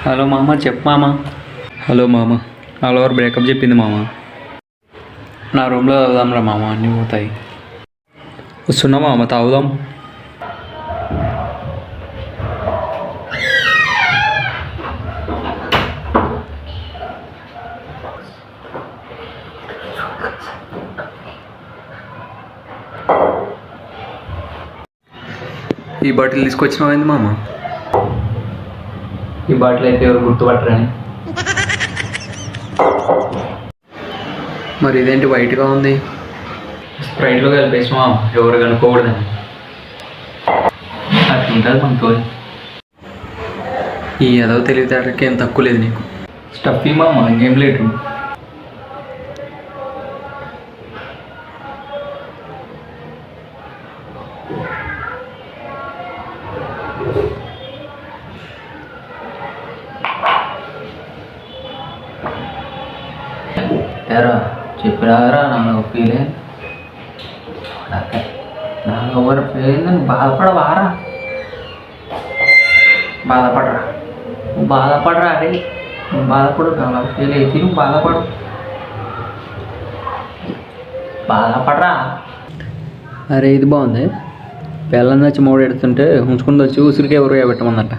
Hello మామ, చెప్పు మామ. హలో మామ, ఆల్ ఓవర్ బ్రేకప్ చెప్పింది మామ. నా రూమ్లో తాగుదాంరా మామ, అన్నీ పోతాయి. వస్తున్నా మామ, తాగుదాం. ఈ బాటిల్ తీసుకొచ్చినావు ఏంది మామ? ఈ బాటిల్ అయితే ఎవరు గుర్తుపట్టరని. మరి ఇదేంటి వైట్గా ఉంది? స్ప్రైట్లో కలిపేసినా ఎవరు కనుక్కోకూడదని. అట్లుంటుంది మనతో. ఈ ఏదో తెలివితేటకి ఏం తక్కువ లేదు నీకు. స్టఫీ మామ, ఇంకేం లేటు. ఎరా చెప్పినారా నాకు ఫీల్ అయింది. నాకు ఎవరు ఫీల్ అయిందని బాధపడవారా? బాధపడరా, నువ్వు బాధపడరా. అదే నువ్వు బాధపడు. నాకు ఫీల్ అయితే నువ్వు బాధపడరా. అరే ఇది బాగుంది. పిల్లల్ని వచ్చి మూడు ఎడుతుంటే ఉంచుకుని వచ్చి ఉసిరికే ఎవరు పెట్టమందట.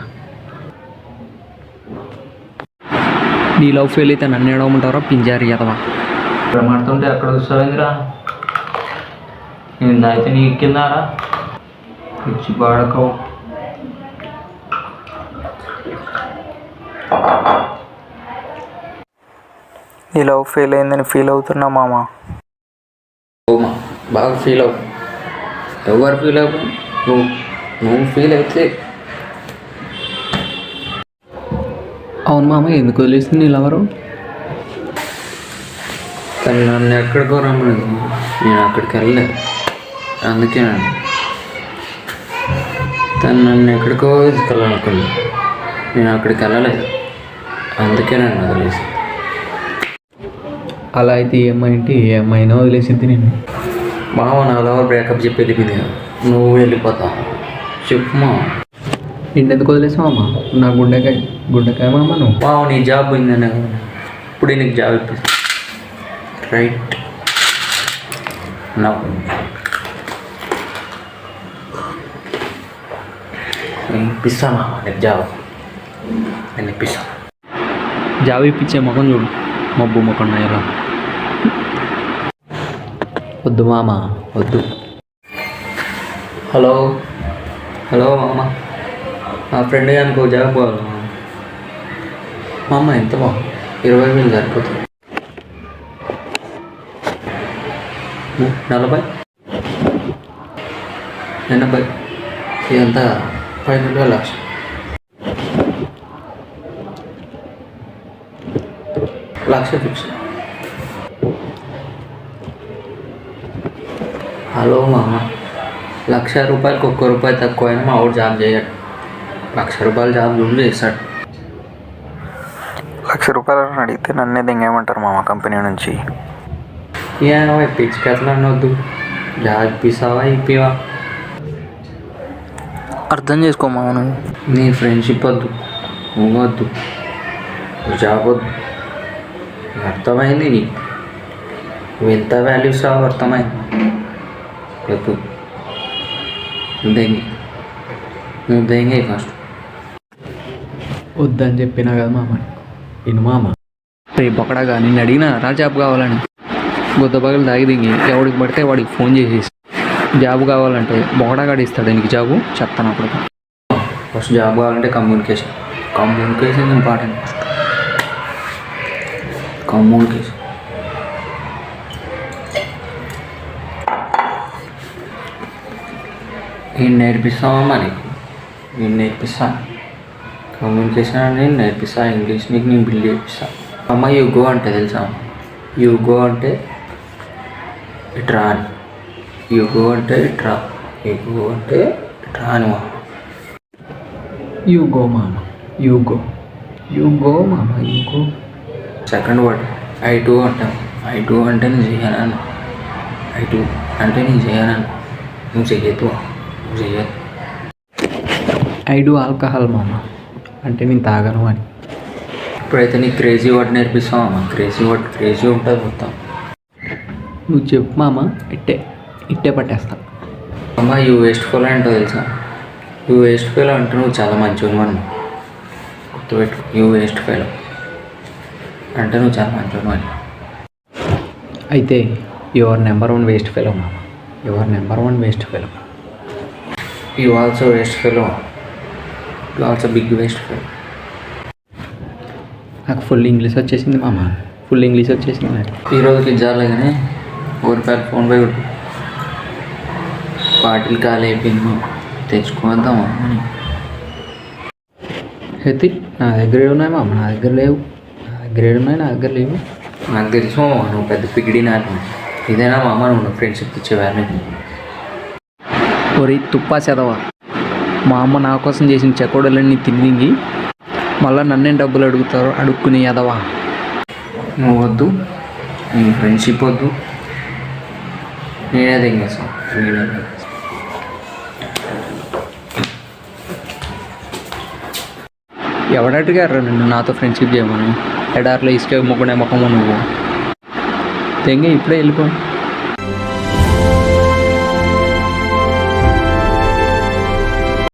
నీ లవ్ ఫెయిల్ అయితే నన్ను ఏడవమంటారా పింజారి ఎదవా? మాడుతుంటే అక్కడ వస్తావేందిరా? నేను అయితే నీ కిందారా పిచ్చి బాడకవు. నీ లవ్ ఫెయిల్ అయిందని ఫీల్ అవుతున్నా మామ. ఓమా బాగా ఫీల్ అవ్వు. ఎవరు ఫీల్ అవ్వు? నువ్వు ఫీల్ అయితే. అవును మామ, ఎందుకు వదిలేస్తుంది నీ లవరు? తను నన్ను ఎక్కడికో రమ్మలేదు, నేను అక్కడికి వెళ్ళలేదు. అందుకే తను నన్ను ఎక్కడికో తీసుకెళ్ళాలనుకుంది, నేను అక్కడికి వెళ్ళలేదు. అందుకే నన్ను వదిలేసి. అలా అయితే ఏమైంటి? ఏమైనా వదిలేసింది నేను. మామ నా లవర్ బ్రేకప్ చెప్పి వెళ్ళిపోయింది. నువ్వు వెళ్ళిపోతావు చెప్పు మా. నిన్నెందుకు వదిలేసావు అమ్మ? నా గుండెకాయ మామ. నువ్వు మామ నీ జాబ్ పోయిందనే ఇప్పుడు నీకు జాబ్ ఇప్పిస్తా. రైట్ నవ్వు నేను ఇప్పిస్తాను మామ. నీకు జాబ్ నేను ఇప్పిస్తాను. జాబ్ ఇప్పించే మొఖం చూడు, మబ్బు మొఖం ఎలా. వద్దు మామ వద్దు. హలో హలో మామ, మా ఫ్రెండ్ అనుకో జాబ్ కావాలి మా అమ్మ. ఎంత బాగు 20,000 సరిపోతుంది. 40 80 ఇదంతా 500 లక్ష. లక్ష ఫిక్స్. హలో మామ, ₹1,00,000 ₹1 తక్కువ అయినా మా వాడు జాబ్ చేయడు. ₹1,00,000 జాబ్ చూడు చేస్తాడు. ₹1,00,000 అడిగితే నన్నే దింగేయమంటారు మామ కంపెనీ నుంచి. ఏమో పిచ్చి కథలు అనొద్దు. జాబ్ ఇప్పిస్తావా ఇప్పివా అర్థం చేసుకో మామ. నువ్వు నీ ఫ్రెండ్షిప్ వద్దు, నువ్వు వద్దు, జాబ్ వద్దు. అర్థమైంది నీకు? నువ్వు ఎంత వాల్యూ ఇస్తావో అర్థమైంది. వద్దు దెంగి, నువ్వు దెంగే ఫస్ట్. వద్దని చెప్పినా కదా మామ. ఇను మామ, రేపు అక్కడ నిన్ను అడిగినా రా జాబ్ కావాలని గుద్ద పగలు దాగి దిగి ఎవడికి పడితే వాడికి ఫోన్ చేసేసి జాబ్ కావాలంటే బొకడాగాడు ఇస్తాడు నీకు జాబు. చెప్తాను అప్పుడు. ఫస్ట్ జాబ్ కావాలంటే కమ్యూనికేషన్ ఇంపార్టెంట్. First communication. నేను నేర్పిస్తామమ్మా నీకు. నేను నేర్పిస్తాను కమ్యూనికేషన్ అని. నేను నేర్పిస్తాను ఇంగ్లీష్ నీకు. నేను బిల్డ్ చేపిస్తాను. అమ్మ యుగో అంటే తెలుసా? యుగో అంటే ఇట్రా అని. యుగో అంటే ఇట్రా, యుగో అంటే ఇట్రా అని మామ. యుగో మామ, యుగో యుగో మామ, యుగో. సెకండ్ వర్డ్ I2 అంటాం. I2 అంటే నేను చేయను. I2 అంటే నేను చేయను. నువ్వు చెయ్యొద్దు, నువ్వు చెయ్యొద్దు. I do ఆల్కహాల్ మామ అంటే నేను తాగను అని. ఇప్పుడైతే నీకు క్రేజీ వర్డ్ నేర్పిస్తామమ్మా. క్రేజీ వర్డ్ క్రేజీ ఉంటుంది మొత్తం. నువ్వు చెప్పు మామ, ఇట్టే ఇట్టే పట్టేస్తా. అమ్మ యూ వేస్ట్ ఫెలో ఏంటో తెలుసా? యూ వేస్ట్ ఫెలో అంటే నువ్వు చాలా మంచివాడు మనం గుర్తుపెట్టు. యూ వేస్ట్ ఫెలో అంటే నువ్వు చాలా మంచివాడు మరి. అయితే యువర్ నెంబర్ 1 వేస్ట్ ఫెలో మామ, your number 1 waste fellow. You also waste fellow, you also big waste fellow. నాకు ఫుల్ ఇంగ్లీష్ వచ్చేసింది మామ, ఫుల్ ఇంగ్లీష్ వచ్చేసింది నాకు. ఈ రోజుకి ఇచ్చారులే కానీ రూపాయలు ఫోన్ పే కొట్టు. బాటిల్ ఖాళీ అయిపోయింది, తెచ్చుకోద్దామా అని. అయితే నా దగ్గర ఉన్నాయి మామ, నా దగ్గర లేవు. నా దగ్గర ఉన్నాయి, నా దగ్గర లేవు. నాకు తెలుసు నువ్వు పెద్ద పిగిడి నాకు. ఇదేనా మా అమ్మ నువ్వు ఫ్రెండ్షిప్ ఇచ్చేవాడిని. ఒరి తుప్పా చదవా, మా అమ్మ నా కోసం చేసిన చెకోడలన్నీ తిరిగి మళ్ళీ నన్నేం డబ్బులు అడుగుతారు, అడుక్కుని ఎదవా. నువ్వు వద్దు, నీ ఫ్రెండ్షిప్ వద్దు, నేనే తెగేస్తాను. ఎవడట్టుగారు నిన్ను నాతో ఫ్రెండ్షిప్ చేయమని? ఎడార్లో ఇసుక మొక్కనే మొక్కము నువ్వు తెంగే ఇప్పుడే వెళ్ళిపో.